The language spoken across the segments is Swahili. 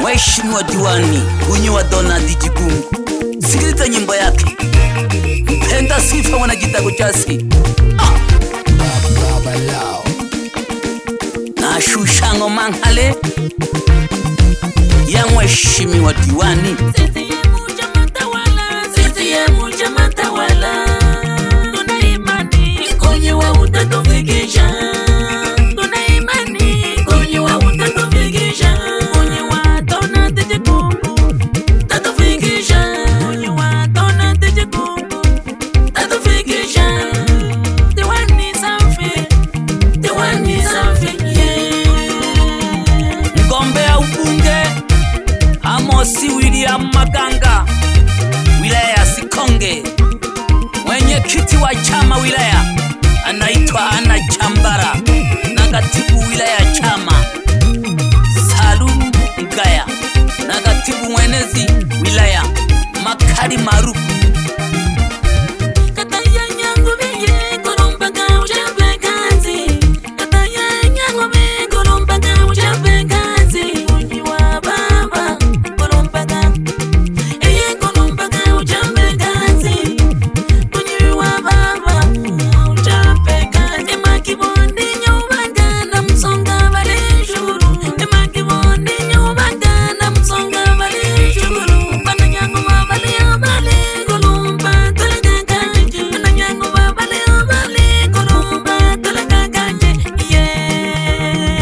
Mheshimiwa Diwani Unyiwa Donald Jigungu, sikiliza nyimbo yake Mpenda Sifa Wanajitago Chasi. Baba lao na shusha ngoma nkale ya Mheshimiwa Diwani. CCM chama tawala, tuna imani Unyiwa utatufikisha. Tuna imani Unyiwa utatufikisha. Unyiwa Donald Jigungu tatufikisha. Unyiwa Donald Jigungu tatufikisha. Diwani safi, Diwani safi, Mgombea ubunge Amosi William Maganga, wilaya ya Sikonge. Mwenyekiti wa chama wilaya anaitwa Ana Chambara, na katibu wilaya ya chama Salum Mgaya, na katibu mwenezi wilaya Makari Maruku.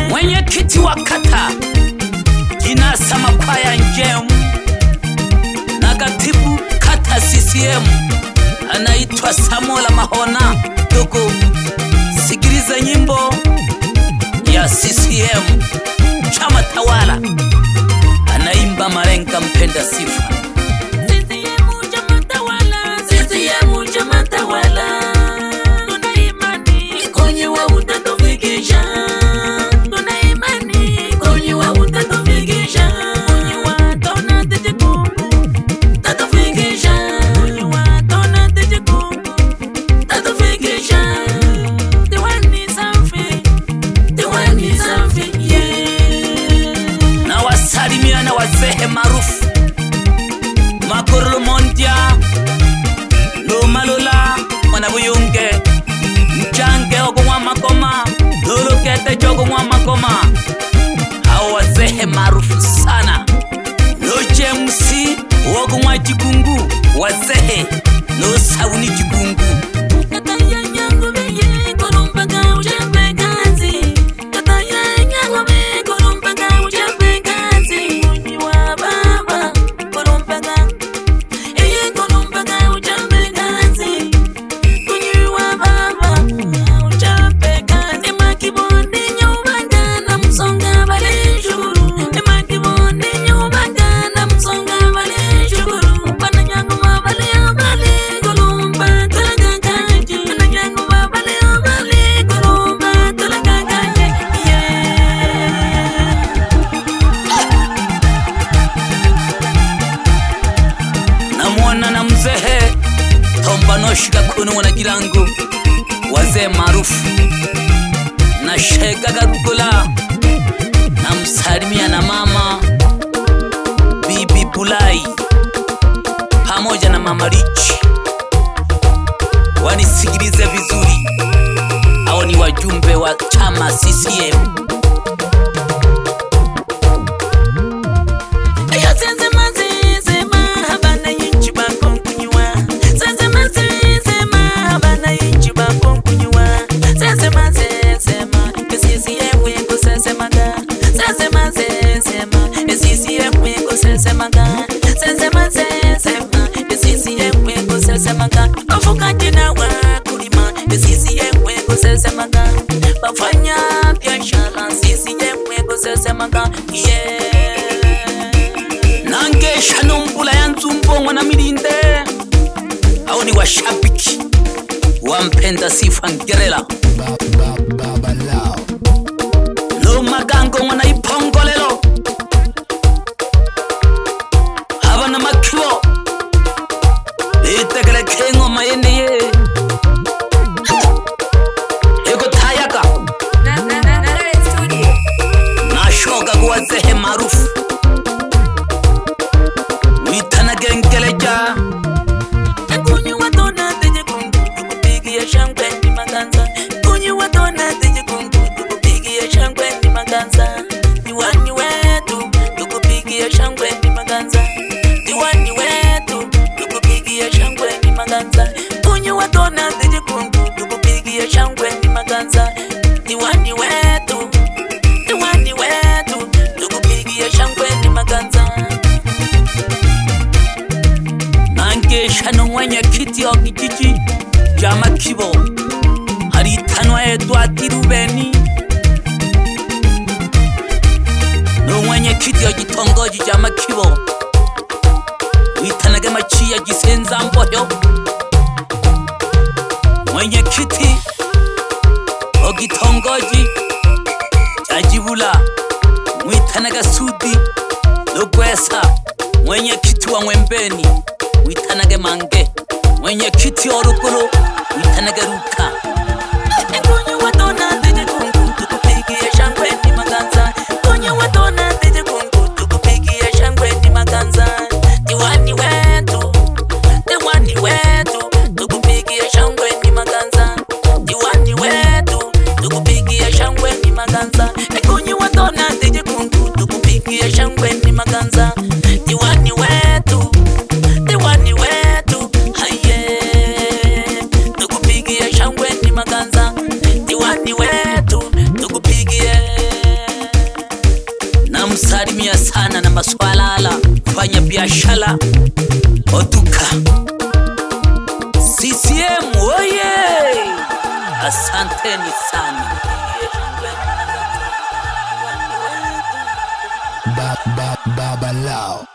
Mwenyekiti wa kata Jinasa Makwaya Njemu, na katibu kata CCM anaitwa Samola Mahona Dogo. Sikiliza nyimbo ya CCM chama tawala, anaimba Malenga Mpenda Sifa. CCM chama tawala, CCM chama tawala, tuna imani Unyiwa utatufikisha. Tuna imani Unyiwa utatufikisha. Unyiwa Donald Jigungu tatufikisha. Unyiwa Donald Jigungu tatufikisha. Diwani safi, Diwani safi, Na wasalimia na wazehe maarufu Magorolo Mondia, Lomalola Mwanabuyunge, Mchange Ogumwa Makoma, Lolokete Jogumwa Makoma. Hao wazehe maarufu sana. No James Ogumwa Jigungu, wazehe no Sauni Jigungu. Na mzehe Tombanoshika Kuno Wanagirango, wazee maarufu na Shega Garugula, na msalimia na mama Bibi Bulai pamoja na mama Rich. Wanisikilize vizuri, hao ni wajumbe wa chama CCM. Bafanya biashara CCM kusesemaga, Nangesha Nombula ya Nzumbongo na Milinde. Hao ni washabiki wa Mpenda Sifa Ngerela. Baba lao Lo Magango Mwanaipongolelo, haba na makiwo itegele kengo mayende ye Ego Tayaga na shoga maarufu Mwitana Gengeleja. Kunyi watona teje kungu tukupigia shangwe ni maganza. Kunyi watona teje kungu tukupigia shangwe ni maganza. Diwani wetu tukupigia shangwe ni maganza. Diwani wetu tukupigia shangwe ni maganza. Kunyi watona teje kungu tukupigia shangwe ni maganza. Diwani wetu tukupigia shangwe ni maganza. Shano mwenyekiti wa kijiji cha Makibo haritanwa Edward Rubeni, no mwenyekiti wa kitongoji cha Makibo witanaga Machiya Gisenza Mboyo, mwenyekiti wa kitongoji cha Jibula witanaga Sudi Lugwesa, mwenyekiti wa Mwembeni witanage Mange, mwenyekiti wa Ruguru witanage Ruka. Kunyi watona teje kungu tukupigia shangwe ni maganza. Kunyi watona teje kungu tukupigia shangwe ni maganza. Diwani wetu tukupigia shangwe ni maganza. Diwani wetu tukupigia shangwe ni maganza. Kunyi watona teje kungu tukupigia shangwe ni maganza. Diwani wetu haye tukupigia shangwe ni maganza. Diwani wetu tukupigie. Namsalimia sana na Maswalala fanya biashara Oduka CCM oye, asanteni sana. Baba Lao.